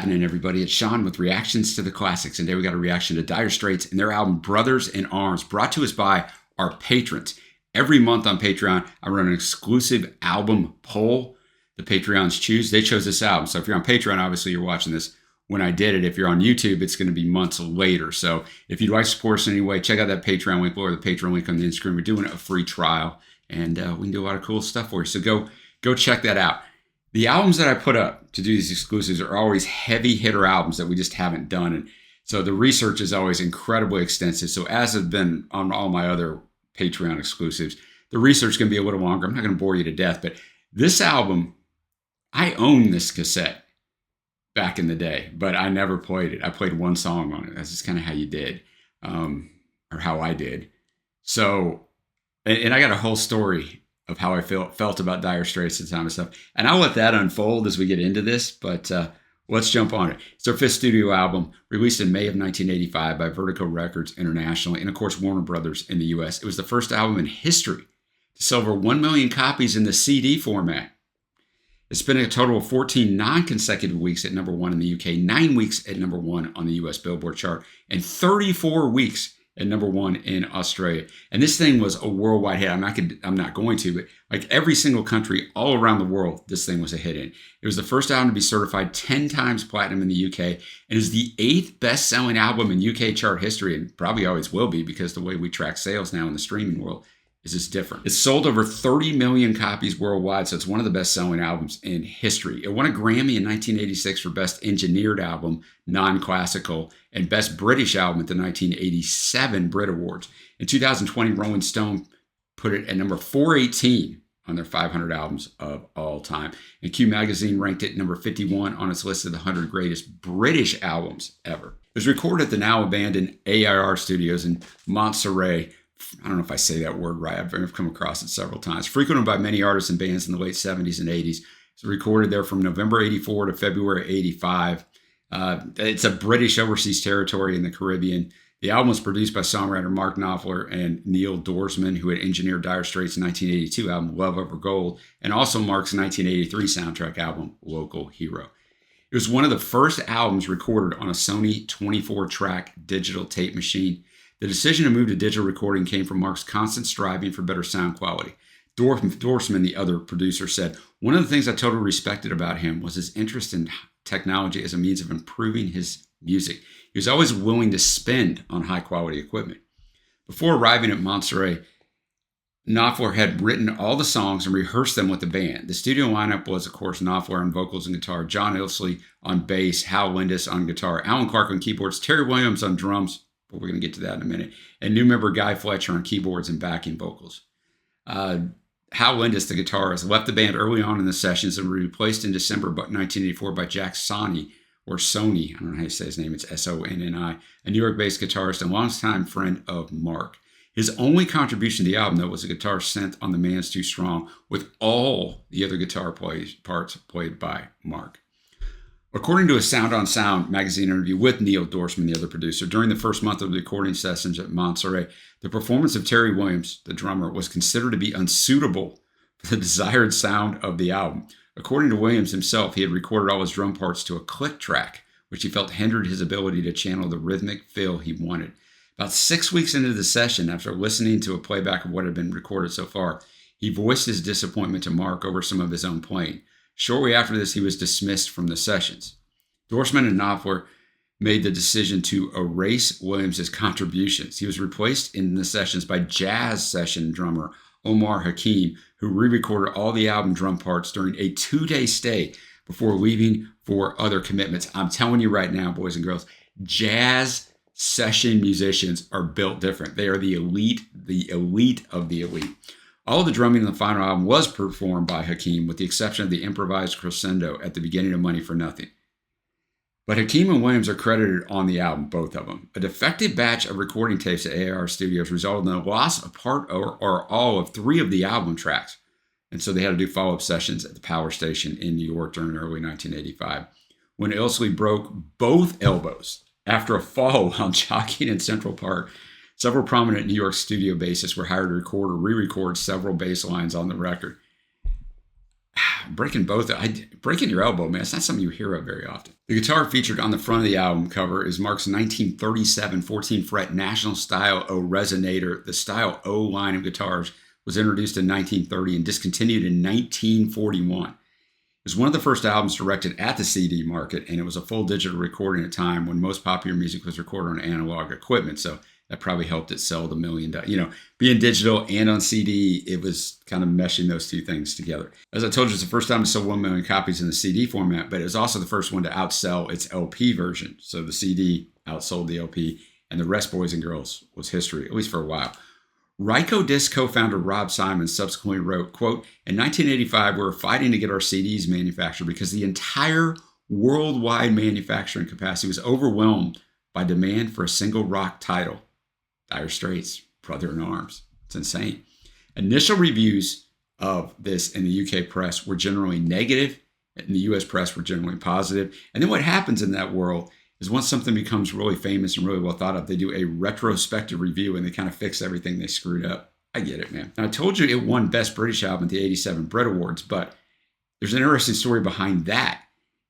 happening, everybody? It's Sean with Reactions to the Classics. And today we got a reaction to Dire Straits and their album Brothers in Arms, brought to us by our patrons. Every month on Patreon, I run an exclusive album poll the Patreons choose. They chose this album. So if you're on Patreon, obviously you're watching this when I did it. If you're on YouTube, it's going to be months later. So if you'd like to support us in any way, check out that Patreon link or the Patreon link on the Instagram. We're doing a free trial, and we can do a lot of cool stuff for you. So go check that out. The albums that I put up to do these exclusives are always heavy hitter albums that we just haven't done. And so the research is always incredibly extensive. So as has been on all my other Patreon exclusives, the research can be a little longer. I'm not going to bore you to death, but this album, I own this cassette back in the day, but I never played it. I played one song on it. That's just kind of how you did, or how I did. So, and I got a whole story of how I felt about Dire Straits at the time and stuff. And I'll let that unfold as we get into this, but let's jump on it. It's their fifth studio album, released in May of 1985 by Vertigo Records internationally, and of course Warner Brothers in the US. It was the first album in history to sell over 1 million copies in the CD format. It's been a total of 14 non-consecutive weeks at number 1 in the UK, 9 weeks at number 1 on the US Billboard chart, and 34 weeks at number 1 in Australia. And this thing was a worldwide hit. I'm not going to, but like every single country all around the world, this thing was a hit in. It was the first album to be certified 10 times platinum in the UK, and is the 8th best-selling album in UK chart history, and probably always will be because the way we track sales now in the streaming world is just different. It's sold over 30 million copies worldwide, so it's one of the best-selling albums in history. It won a Grammy in 1986 for Best Engineered Album, Non-Classical, and Best British Album at the 1987 Brit Awards. In 2020, Rolling Stone put it at number 418 on their 500 albums of all time. And Q Magazine ranked it number 51 on its list of the 100 greatest British albums ever. It was recorded at the now abandoned AIR studios in Montserrat. I don't know if I say that word right. I've come across it several times. Frequented by many artists and bands in the late 70s and 80s. It's recorded there from November 84 to February 85. It's a British overseas territory in the Caribbean. The album was produced by songwriter Mark Knopfler and Neil Dorsman, who had engineered Dire Straits' 1982 album Love Over Gold, and also Mark's 1983 soundtrack album Local Hero. It was one of the first albums recorded on a Sony 24-track digital tape machine. The decision to move to digital recording came from Mark's constant striving for better sound quality. Dorsman, the other producer, said, "One of the things I totally respected about him was his interest in technology as a means of improving his music. He was always willing to spend on high-quality equipment." Before arriving at Montserrat, Knopfler had written all the songs and rehearsed them with the band. The studio lineup was, of course, Knopfler on vocals and guitar, John Illsley on bass, Hal Lindis on guitar, Alan Clark on keyboards, Terry Williams on drums, but we're going to get to that in a minute, and new member Guy Fletcher on keyboards and backing vocals. Hal Lindis, the guitarist, left the band early on in the sessions and was replaced in December 1984 by Jack Sonni, or Sony, I don't know how you say his name, it's S-O-N-N-I, a New York-based guitarist and longtime friend of Mark. His only contribution to the album, though, was a guitar synth on The Man's Too Strong, with all the other guitar parts played by Mark. According to a Sound on Sound magazine interview with Neil Dorsman, the other producer, during the first month of the recording sessions at Montserrat, the performance of Terry Williams, the drummer, was considered to be unsuitable for the desired sound of the album. According to Williams himself, he had recorded all his drum parts to a click track, which he felt hindered his ability to channel the rhythmic feel he wanted. About 6 weeks into the session, after listening to a playback of what had been recorded so far, he voiced his disappointment to Mark over some of his own playing. Shortly after this, he was dismissed from the sessions. Dorsman and Knopfler made the decision to erase Williams' contributions. He was replaced in the sessions by jazz session drummer Omar Hakim, who re-recorded all the album drum parts during a 2-day stay before leaving for other commitments. I'm telling you right now, boys and girls, jazz session musicians are built different. They are the elite of the elite. All of the drumming in the final album was performed by Hakim, with the exception of the improvised crescendo at the beginning of Money for Nothing. But Hakim and Williams are credited on the album, both of them. A defective batch of recording tapes at AIR Studios resulted in the loss of part or all of 3 of the album tracks. And so they had to do follow-up sessions at the Power Station in New York during early 1985, when Illsley broke both elbows after a fall while jogging in Central Park. Several prominent New York studio bassists were hired to record or re-record several bass lines on the record. breaking breaking your elbow, man. It's not something you hear of very often. The guitar featured on the front of the album cover is Mark's 1937 14-fret National Style O Resonator. The Style O line of guitars was introduced in 1930 and discontinued in 1941. It was one of the first albums directed at the CD market, and it was a full digital recording at a time when most popular music was recorded on analog equipment. So that probably helped it sell the $1 million. Being digital and on CD, it was kind of meshing those two things together. As I told you, it's the first time it sold 1 million copies in the CD format, but it was also the first one to outsell its LP version. So the CD outsold the LP, and the rest, boys and girls, was history, at least for a while. Rykodisc co-founder Rob Simon subsequently wrote, quote, "In 1985, we were fighting to get our CDs manufactured because the entire worldwide manufacturing capacity was overwhelmed by demand for a single rock title. Dire Straits, Brother in Arms." It's insane. Initial reviews of this in the UK press were generally negative, and the US press were generally positive. And then what happens in that world is once something becomes really famous and really well thought of, they do a retrospective review and they kind of fix everything they screwed up. I get it, man. Now, I told you it won Best British Album at the 87 Brit Awards, but there's an interesting story behind that.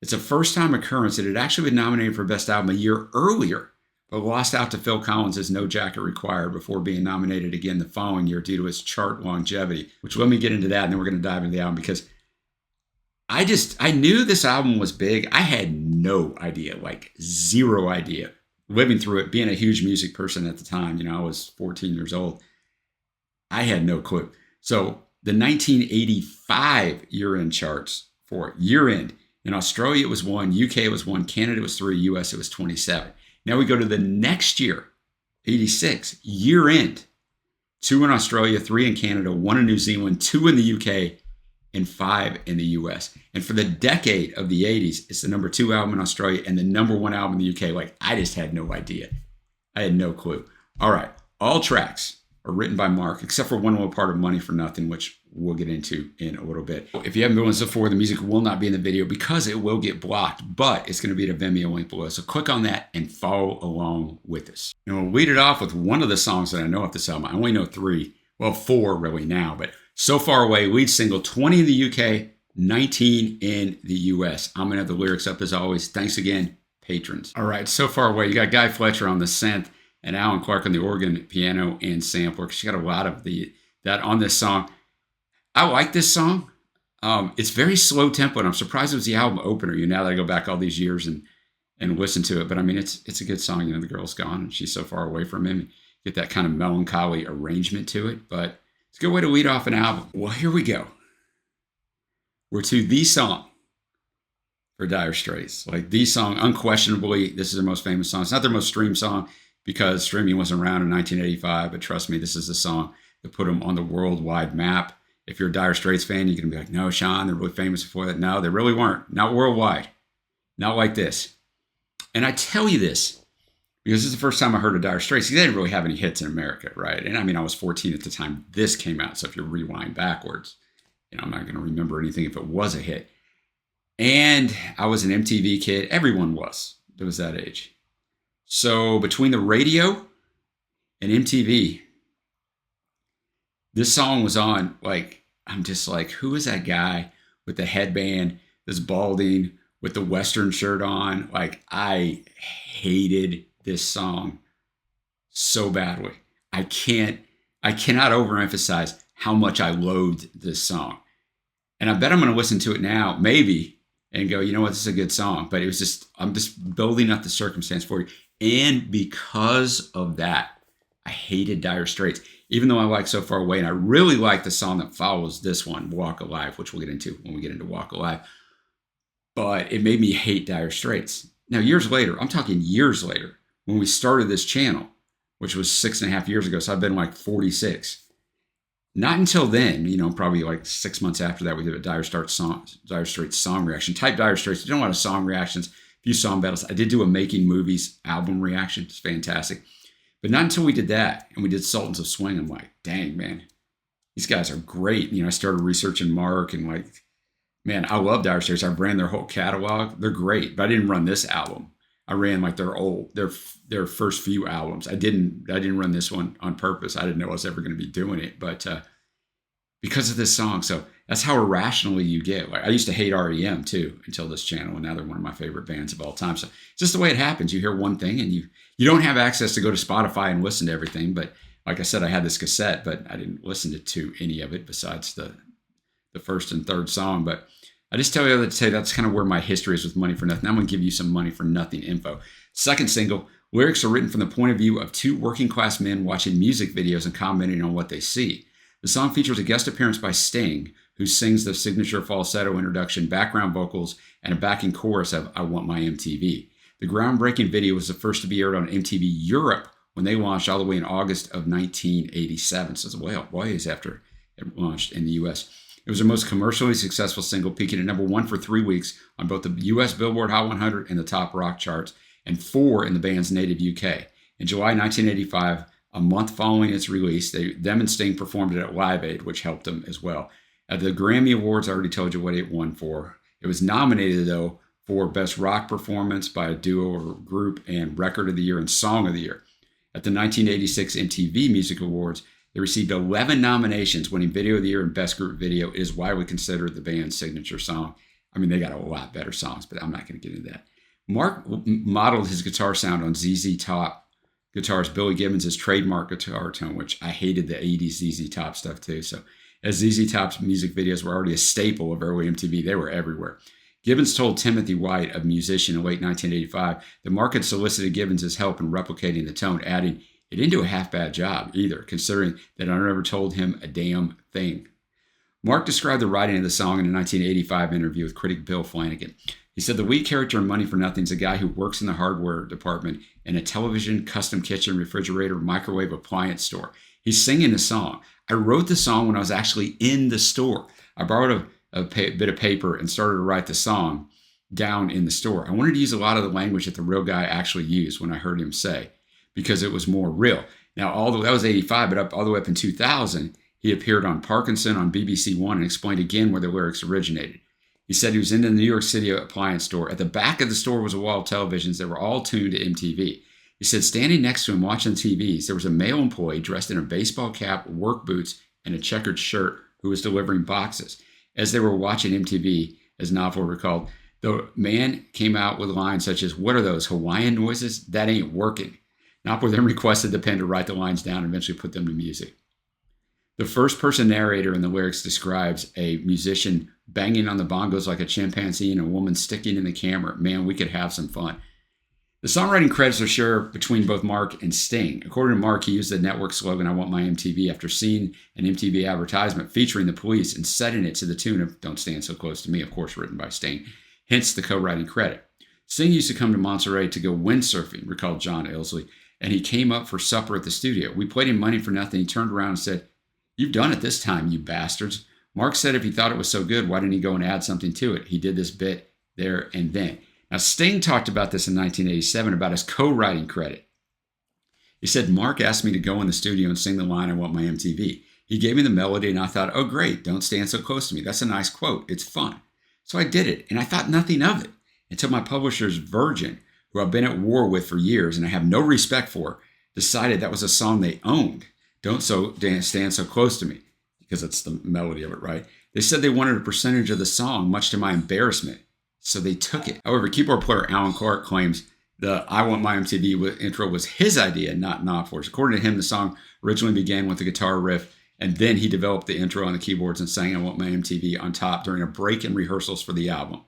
It's a first-time occurrence that it had actually been nominated for Best Album a year earlier, but lost out to Phil Collins' No Jacket Required before being nominated again the following year due to its chart longevity, which let me get into that, and then we're going to dive into the album because I knew this album was big. I had no idea, like zero idea. Living through it, being a huge music person at the time, I was 14 years old. I had no clue. So the 1985 year-end charts for year-end, in Australia it was 1, UK it was 1, Canada was 3, US it was 27. Now we go to the next year, 86, year-end. 2 in Australia, 3 in Canada, 1 in New Zealand, 2 in the UK, and 5 in the US. And for the decade of the 80s, it's the number 2 album in Australia and the number 1 album in the UK. Like, I just had no idea. I had no clue. All right. All tracks are written by Mark, except for one little part of Money for Nothing, which we'll get into in a little bit. If you haven't been with us before, the music will not be in the video because it will get blocked, but it's going to be at a Vimeo link below. So click on that and follow along with us. And we'll lead it off with one of the songs that I know off this album. I only know 3. Well, 4 really now, but So Far Away, lead single, 20 in the UK, 19 in the US. I'm going to have the lyrics up as always. Thanks again, patrons. All right, So Far Away, you got Guy Fletcher on the synth and Alan Clark on the organ, piano, and sampler. She got a lot of that on this song. I like this song. It's very slow tempo, and I'm surprised it was the album opener. Now that I go back all these years and listen to it, but I mean, it's a good song. The girl's gone, and she's so far away from him. Get that kind of melancholy arrangement to it, but it's a good way to lead off an album. Well, here we go. We're to the song for Dire Straits. Like, the song, unquestionably, this is their most famous song. It's not their most streamed song because streaming wasn't around in 1985, but trust me, this is the song that put them on the worldwide map. If you're a Dire Straits fan, you're going to be like, no, Sean, they're really famous before that. No, they really weren't. Not worldwide. Not like this. And I tell you this because this is the first time I heard of Dire Straits. They didn't really have any hits in America, right? And I mean, I was 14 at the time this came out. So if you rewind backwards, I'm not going to remember anything if it was a hit. And I was an MTV kid. Everyone was. It was that age. So between the radio and MTV, this song was on. Like, I'm just like, who is that guy with the headband that's balding with the Western shirt on? Like, I hated this song so badly. I cannot overemphasize how much I loathed this song. And I bet I'm going to listen to it now, maybe, and go, you know what, this is a good song. But it was just, I'm just building up the circumstance for you. And because of that, I hated Dire Straits, even though I like So Far Away. And I really like the song that follows this one, Walk Alive, which we'll get into when we get into Walk Alive. But it made me hate Dire Straits. Now, years later, I'm talking years later, when we started this channel, which was 6.5 years ago, so I've been like 46. Not until then, probably like 6 months after that, we did a Dire Straits song reaction. Type Dire Straits. You don't want a song reactions, a few song battles. I did do a Making Movies album reaction. It's fantastic. But not until we did that, and we did Sultans of Swing, I'm like, dang, man, these guys are great. I started researching Mark, and like, man, I love Dire Straits. I ran their whole catalog. They're great, but I didn't run this album. I ran like their first few albums. I didn't run this one on purpose. I didn't know I was ever going to be doing it, but because of this song. So that's how irrationally you get. Like, I used to hate REM too until this channel, and now they're one of my favorite bands of all time. So it's just the way it happens. You hear one thing, and you don't have access to go to Spotify and listen to everything. But like I said, I had this cassette, but I didn't listen to any of it besides the first and third song. But I just tell you to say that's kind of where my history is with Money for Nothing. I'm going to give you some Money for Nothing info. Second single, lyrics are written from the point of view of two working class men watching music videos and commenting on what they see. The song features a guest appearance by Sting, who sings the signature falsetto introduction, background vocals, and a backing chorus of I Want My MTV. The groundbreaking video was the first to be aired on MTV Europe when they launched all the way in August of 1987. So it's ways after it launched in the US. It was their most commercially successful single, peaking at number 1 for 3 weeks on both the US Billboard Hot 100 and the top rock charts, and 4 in the band's native UK. In July 1985, a month following its release, them and Sting performed it at Live Aid, which helped them as well. At the Grammy Awards, I already told you what it won for. It was nominated, though, for Best Rock Performance by a Duo or Group and Record of the Year and Song of the Year. At the 1986 MTV Music Awards, they received 11 nominations, winning Video of the Year and Best Group Video. It is widely considered the band's signature song. I mean, they got a lot better songs, but I'm not going to get into that. Mark modeled his guitar sound on ZZ Top guitarist Billy Gibbons' trademark guitar tone, which I hated the 80s ZZ Top stuff too. So as ZZ Top's music videos were already a staple of early MTV, they were everywhere. Gibbons told Timothy White, a musician in late 1985, that Mark had solicited Gibbons' help in replicating the tone, adding, "He didn't do a half bad job either, considering that I never told him a damn thing." Mark described the writing of the song in a 1985 interview with critic Bill Flanagan. He said the lead character in Money for Nothing is a guy who works in the hardware department in a television, custom kitchen, refrigerator, microwave appliance store. He's singing the song. I wrote the song when I was actually in the store. I borrowed a bit of paper and started to write the song down in the store. I wanted to use a lot of the language that the real guy actually used when I heard him say, because it was more real. Now, that was 85, but all the way up in 2000, he appeared on Parkinson on BBC One and explained again where the lyrics originated. He said he was in the New York City appliance store. At the back of the store was a wall of televisions that were all tuned to MTV. He said standing next to him watching TVs, there was a male employee dressed in a baseball cap, work boots, and a checkered shirt who was delivering boxes. As they were watching MTV, as Knopfler recalled, the man came out with lines such as, "What are those, Hawaiian noises? That ain't working." Knopfler then requested the pen to write the lines down and eventually put them to music. The first-person narrator in the lyrics describes a musician banging on the bongos like a chimpanzee and a woman sticking in the camera. Man, we could have some fun. The songwriting credits are shared between both Mark and Sting. According to Mark, he used the network slogan, "I Want My MTV," after seeing an MTV advertisement featuring the Police and setting it to the tune of "Don't Stand So Close to Me," of course written by Sting, hence the co-writing credit. Sting used to come to Monterey to go windsurfing, recalled John Ilsley, and he came up for supper at the studio. We played him Money for Nothing. He turned around and said, "You've done it this time, you bastards." Mark said if he thought it was so good, why didn't he go and add something to it? He did this bit there and then. Now, Sting talked about this in 1987 about his co-writing credit. He said, "Mark asked me to go in the studio and sing the line, 'I Want My MTV.' He gave me the melody and I thought, oh great, don't stand so close to me. That's a nice quote. It's fun." So I did it and I thought nothing of it until my publisher's Virgin, who I've been at war with for years and I have no respect for, decided that was a song they owned. Don't stand so close to me, because it's the melody of it, right? They said they wanted a percentage of the song, much to my embarrassment. So they took it. However, keyboard player Alan Clark claims the "I Want My MTV" intro was his idea, not Knopfler's. According to him, the song originally began with a guitar riff, and then he developed the intro on the keyboards and sang "I Want My MTV" on top during a break in rehearsals for the album.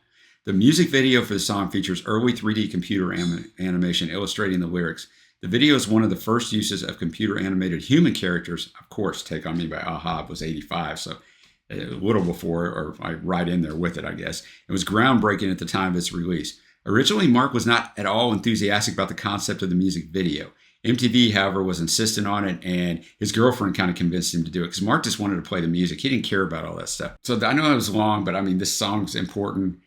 The music video for the song features early 3D computer animation illustrating the lyrics. The video is one of the first uses of computer-animated human characters. Of course, "Take On Me" by a-ha was 85, so a little before, or right in there with it, I guess. It was groundbreaking at the time of its release. Originally, Mark was not at all enthusiastic about the concept of the music video. MTV, however, was insistent on it, and his girlfriend kind of convinced him to do it, because Mark just wanted to play the music. He didn't care about all that stuff. So I know it was long, but I mean, this song's important,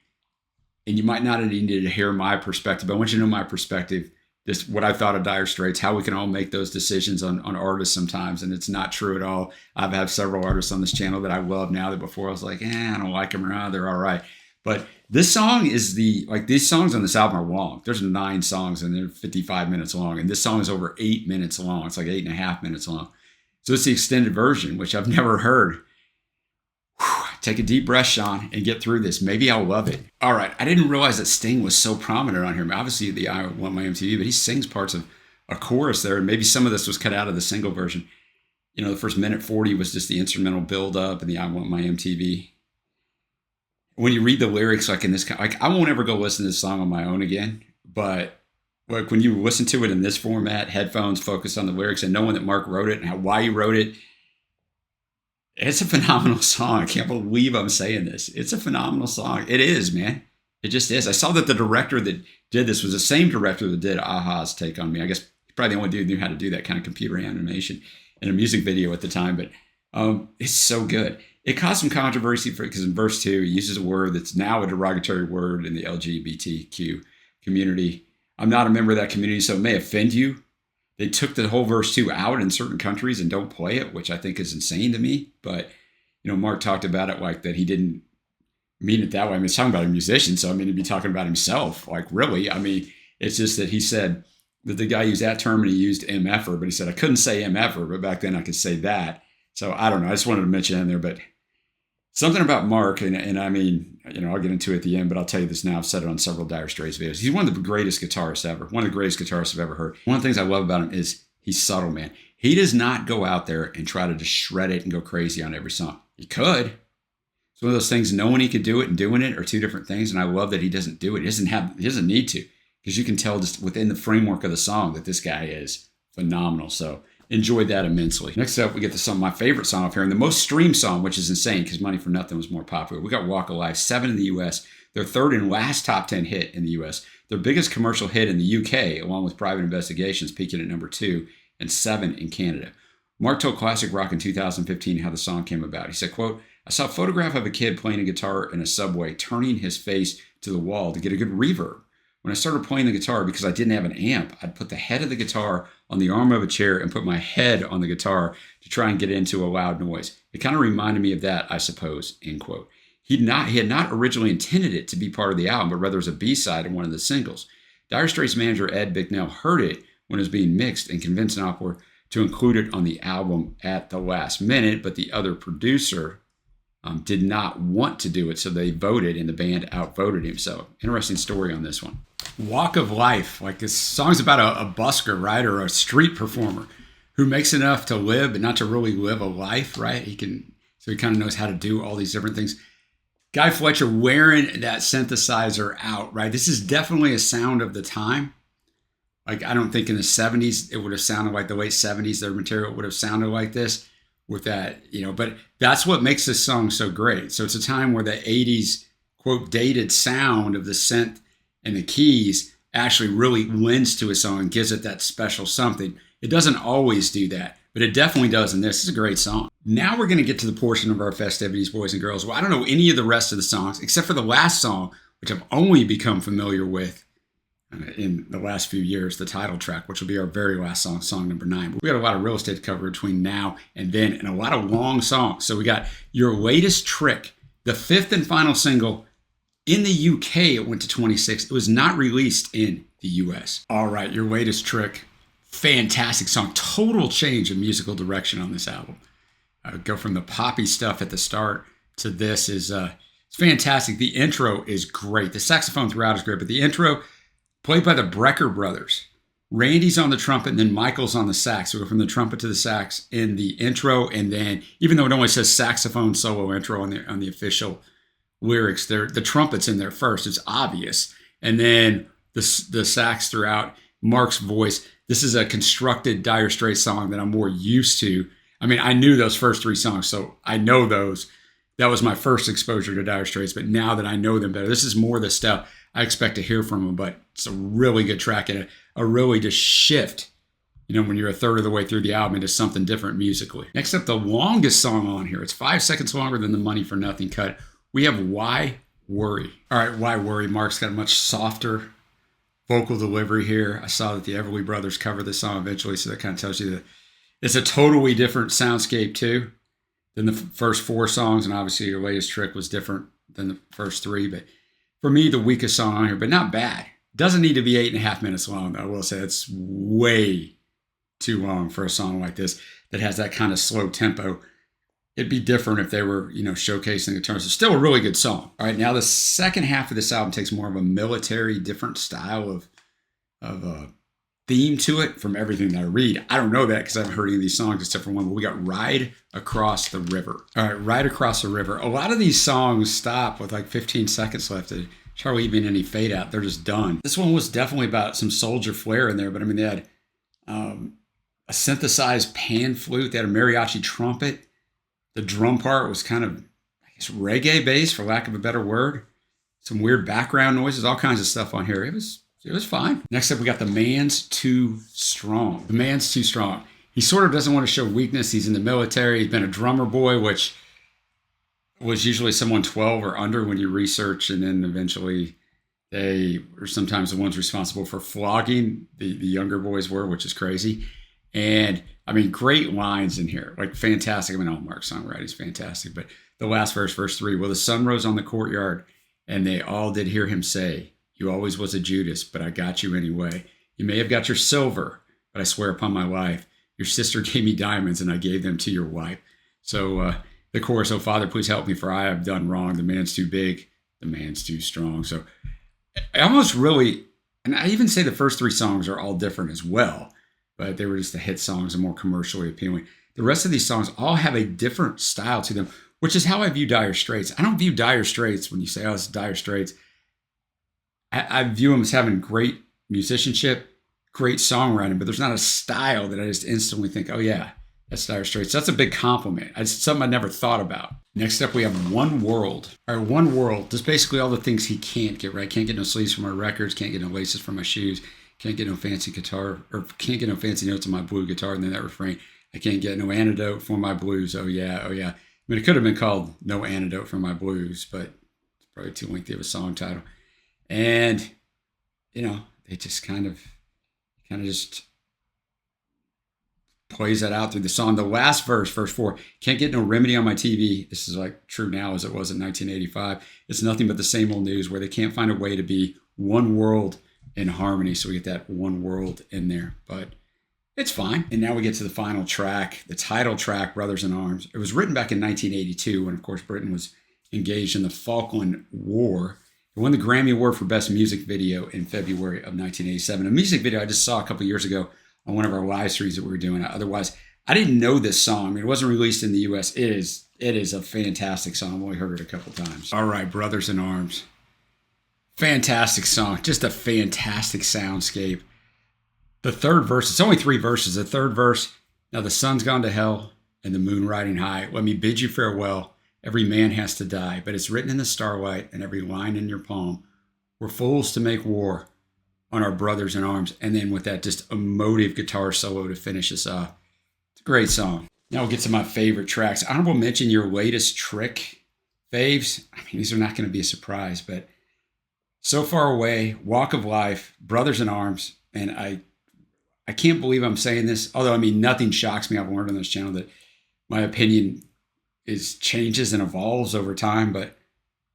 and you might not have needed to hear my perspective, but I want you to know my perspective. This, what I thought of Dire Straits, how we can all make those decisions on artists sometimes, and it's not true at all. I've had several artists on this channel that I love now that before I was like, I don't like them, or they're all right. But this song is these songs on this album are long. There's 9 songs and they're 55 minutes long, and this song is over 8 minutes long. It's like 8.5 minutes long. So it's the extended version, which I've never heard. take a deep breath, Sean, and get through this. Maybe I'll love it. All right. I didn't realize that Sting was so prominent on here. I mean, obviously, the I Want My MTV, but he sings parts of a chorus there. And maybe some of this was cut out of the single version. You know, the first minute 40 was just the instrumental build up and the I Want My MTV. When you read the lyrics, like in this, like I won't ever go listen to this song on my own again, but like when you listen to it in this format, headphones, focus on the lyrics and knowing that Mark wrote it and why he wrote it, it's a phenomenal song. I can't believe I'm saying this. It's a phenomenal song. It is, man. It just is. I saw that the director that did this was the same director that did Aha's Take on Me. I guess he's probably the only dude who knew how to do that kind of computer animation in a music video at the time, but it's so good. It caused some controversy because in verse 2, he uses a word that's now a derogatory word in the LGBTQ community. I'm not a member of that community, so it may offend you. They took the whole verse 2 out in certain countries and don't play it, which I think is insane to me. But, you know, Mark talked about it like that he didn't mean it that way. I mean, he's talking about a musician, so I mean, he'd be talking about himself. Like, really? I mean, it's just that he said that the guy used that term and he used MFer, but he said, I couldn't say MFer, but back then I could say that. So I don't know. I just wanted to mention in there, but something about Mark, and I mean, you know, I'll get into it at the end, but I'll tell you this now. I've said it on several Dire Straits videos. He's one of the greatest guitarists ever. One of the greatest guitarists I've ever heard. One of the things I love about him is he's subtle, man. He does not go out there and try to just shred it and go crazy on every song. He could. It's one of those things, knowing he could do it and doing it are two different things, and I love that he doesn't do it. He doesn't need to, because you can tell just within the framework of the song that this guy is phenomenal. So enjoyed that immensely. Next up, we get to some of my favorite song off here, and the most streamed song, which is insane because Money for Nothing was more popular. We got Walk Alive, 7 in the U.S., their third and last top 10 hit in the U.S., their biggest commercial hit in the U.K., along with Private Investigations, peaking at number 2, and 7 in Canada. Mark told Classic Rock in 2015 how the song came about. He said, quote, I saw a photograph of a kid playing a guitar in a subway, turning his face to the wall to get a good reverb. When I started playing the guitar, because I didn't have an amp, I'd put the head of the guitar on the arm of a chair and put my head on the guitar to try and get into a loud noise. It kind of reminded me of that, I suppose, end quote. He had not originally intended it to be part of the album, but rather as a B-side in one of the singles. Dire Straits manager Ed Bicknell heard it when it was being mixed and convinced Knopfler to include it on the album at the last minute, but the other producer did not want to do it, so they voted, and the band outvoted him. So, interesting story on this one. Walk of Life, like this song's about a busker, right, or a street performer who makes enough to live, but not to really live a life, right? He kind of knows how to do all these different things. Guy Fletcher wearing that synthesizer out, right? This is definitely a sound of the time. Like, I don't think in the 70s it would have sounded like the late 70s, their material would have sounded like this with that, you know, but that's what makes this song so great. So it's a time where the 80s, quote, dated sound of the synth and the keys actually really lends to a song and gives it that special something. It doesn't always do that, but it definitely does in this. It's a great song. Now we're going to get to the portion of our festivities, boys and girls. Well, I don't know any of the rest of the songs, except for the last song, which I've only become familiar with in the last few years, the title track, which will be our very last song, song number 9. But we got a lot of real estate to cover between now and then, and a lot of long songs. So we got Your Latest Trick, the 5th and final single. In the UK, it went to 26. It was not released in the US. All right, Your Latest Trick, fantastic song. Total change of musical direction on this album. Go from the poppy stuff at the start to this is it's fantastic. The intro is great. The saxophone throughout is great, but the intro, played by the Brecker brothers. Randy's on the trumpet, and then Michael's on the sax. So we go from the trumpet to the sax in the intro, and then, even though it only says saxophone solo intro on the official lyrics, the trumpet's in there first. It's obvious. And then the sax throughout, Mark's voice. This is a constructed Dire Straits song that I'm more used to. I mean, I knew those first 3 songs, so I know those. That was my first exposure to Dire Straits, but now that I know them better, this is more the stuff I expect to hear from them, but it's a really good track and a really just shift, you know, when you're a third of the way through the album into something different musically. Next up, the longest song on here. It's 5 seconds longer than the Money for Nothing cut. We have Why Worry. All right, Why Worry. Mark's got a much softer vocal delivery here. I saw that the Everly Brothers covered this song eventually, so that kind of tells you that it's a totally different soundscape too than the first 4 songs, and obviously Your Latest Trick was different than the first 3, but for me, the weakest song on here, but not bad. Doesn't need to be 8.5 minutes long, though. I will say it's way too long for a song like this that has that kind of slow tempo. it'd be different if they were, showcasing guitars. It's still a really good song. All right, now the second half of this album takes more of a military, different style of theme to it from everything that I read. I don't know that because I haven't heard any of these songs except for one, but we got Ride Across the River. All right, Ride Across the River. A lot of these songs stop with like 15 seconds left. There's hardly even any fade out. They're just done. This one was definitely about some soldier flair in there, but I mean, they had a synthesized pan flute. They had a mariachi trumpet. The drum part was kind of, I guess, reggae based, for lack of a better word. Some weird background noises, all kinds of stuff on here. It was fine. Next up, we got The Man's Too Strong. The Man's Too Strong. He sort of doesn't want to show weakness. He's in the military. He's been a drummer boy, which was usually someone 12 or under when you research, and then eventually they were sometimes the ones responsible for flogging the younger boys were, which is crazy. And I mean, great lines in here, like fantastic. I mean, all Mark's songwriting is fantastic, but the last verse 3, well, the sun rose on the courtyard and they all did hear him say, you always was a Judas, but I got you anyway. You may have got your silver, but I swear upon my life, your sister gave me diamonds and I gave them to your wife. So the chorus, oh Father, please help me for I have done wrong. The man's too big, the man's too strong. So I almost really, and I even say the first 3 songs are all different as well, but they were just the hit songs and more commercially appealing. The rest of these songs all have a different style to them, which is how I view Dire Straits. I don't view Dire Straits when you say, oh, it's Dire Straits. I view them as having great musicianship, great songwriting, but there's not a style that I just instantly think, oh yeah, that's Dire Straits. That's a big compliment. It's something I never thought about. Next up, we have One World. All right, One World. Just basically all the things he can't get, right? Can't get no sleeves for my records, can't get no laces for my shoes, can't get no fancy guitar, or can't get no fancy notes on my blue guitar, and then that refrain, I can't get no antidote for my blues. Oh yeah, oh yeah. I mean, it could have been called No Antidote for My Blues, but it's probably too lengthy of a song title. And, they just kind of just plays that out through the song. The last verse 4, can't get no remedy on my TV. This is like true now as it was in 1985. It's nothing but the same old news where they can't find a way to be one world in harmony. So we get that one world in there, but it's fine. And now we get to the final track, the title track, Brothers in Arms. It was written back in 1982 when, of course, Britain was engaged in the Falkland War. It won the Grammy Award for Best Music Video in February of 1987. A music video I just saw a couple years ago on one of our live streams that we were doing. Otherwise, I didn't know this song. I mean, it wasn't released in the U.S. It is a fantastic song. I've only heard it a couple times. All right, Brothers in Arms. Fantastic song. Just a fantastic soundscape. The third verse, it's only 3 verses. The third verse, now the sun's gone to hell and the moon riding high. Let me bid you farewell. Every man has to die, but it's written in the starlight and every line in your palm. We're fools to make war on our brothers in arms. And then with that just emotive guitar solo to finish us off. It's a great song. Now we'll get to my favorite tracks. Honorable mention your latest Trick faves. I mean, these are not going to be a surprise, but So Far Away, Walk of Life, Brothers in Arms, and I can't believe I'm saying this, although, I mean, nothing shocks me. I've learned on this channel that my opinion changes and evolves over time, but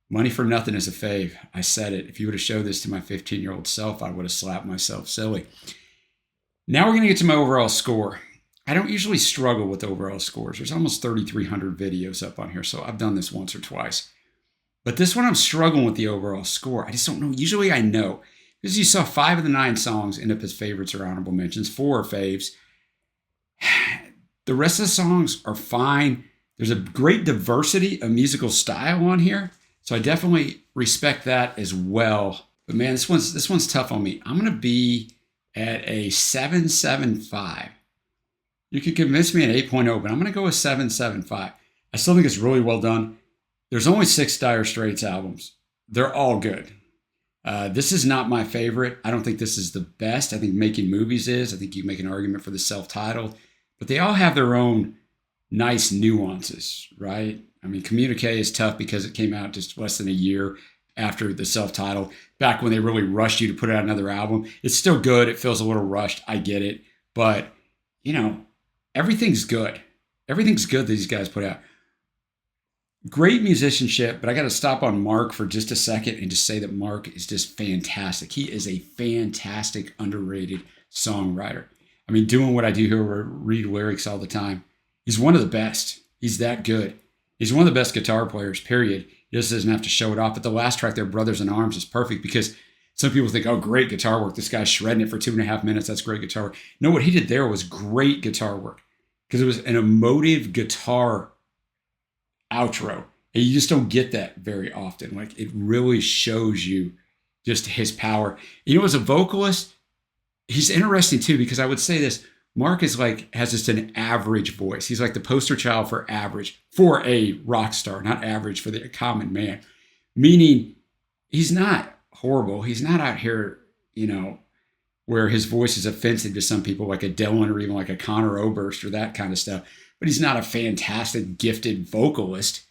Money for Nothing is a fave. I said it. If you would have showed this to my 15-year-old self, I would have slapped myself silly. Now we're going to get to my overall score. I don't usually struggle with overall scores. There's almost 3,300 videos up on here, so I've done this once or twice. But this one, I'm struggling with the overall score. I just don't know. Usually I know. Because you saw 5 of the 9 songs end up as favorites or honorable mentions. 4 are faves. The rest of the songs are fine. There's a great diversity of musical style on here. So I definitely respect that as well. But man, this one's tough on me. I'm going to be at a 7.75. You could convince me at 8.0, but I'm going to go with 7.75. I still think it's really well done. There's only 6 Dire Straits albums. They're all good. This is not my favorite. I don't think this is the best. I think Making Movies is. I think you make an argument for the self-titled. But they all have their own nice nuances, right? I mean, Communique is tough because it came out just less than a year after the self-titled, back when they really rushed you to put out another album. It's still good. It feels a little rushed. I get it. But, everything's good. Everything's good that these guys put out. Great musicianship, but I got to stop on Mark for just a second and just say that Mark is just fantastic. He is a fantastic, underrated songwriter. I mean, doing what I do here, where I read lyrics all the time, he's one of the best. He's that good. He's one of the best guitar players, period. He just doesn't have to show it off. But the last track there, Brothers in Arms, is perfect because some people think, oh, great guitar work. This guy's shredding it for 2.5 minutes. That's great guitar work. No, what he did there was great guitar work because it was an emotive guitar outro. And you just don't get that very often. Like, it really shows you just his power. You know, as a vocalist, he's interesting too, because I would say this, Mark is like, has just an average voice. He's like the poster child for average, for a rock star, not average for the common man. Meaning, he's not horrible. He's not out here, where his voice is offensive to some people, like a Dylan or even like a Conor Oberst or that kind of stuff. But he's not a fantastic, gifted vocalist.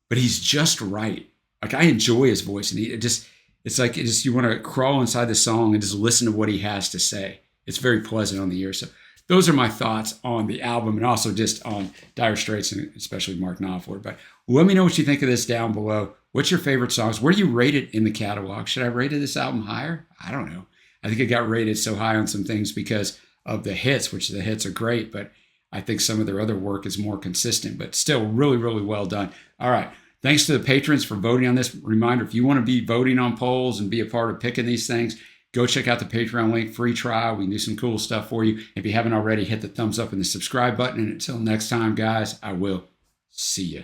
But he's just right. Like, I enjoy his voice, and it's like you want to crawl inside the song and just listen to what he has to say. It's very pleasant on the ear. So those are my thoughts on the album, and also just on Dire Straits, and especially Mark Knopfler. But let me know what you think of this down below. What's your favorite songs? Where do you rate it in the catalog? Should I rate this album higher? I don't know. I think it got rated so high on some things because of the hits, which the hits are great, but I think some of their other work is more consistent, but still really, really well done. All right. Thanks to the patrons for voting on this. Reminder, if you want to be voting on polls and be a part of picking these things, go check out the Patreon link, free trial. We can do some cool stuff for you. If you haven't already, hit the thumbs up and the subscribe button. And until next time, guys, I will see you.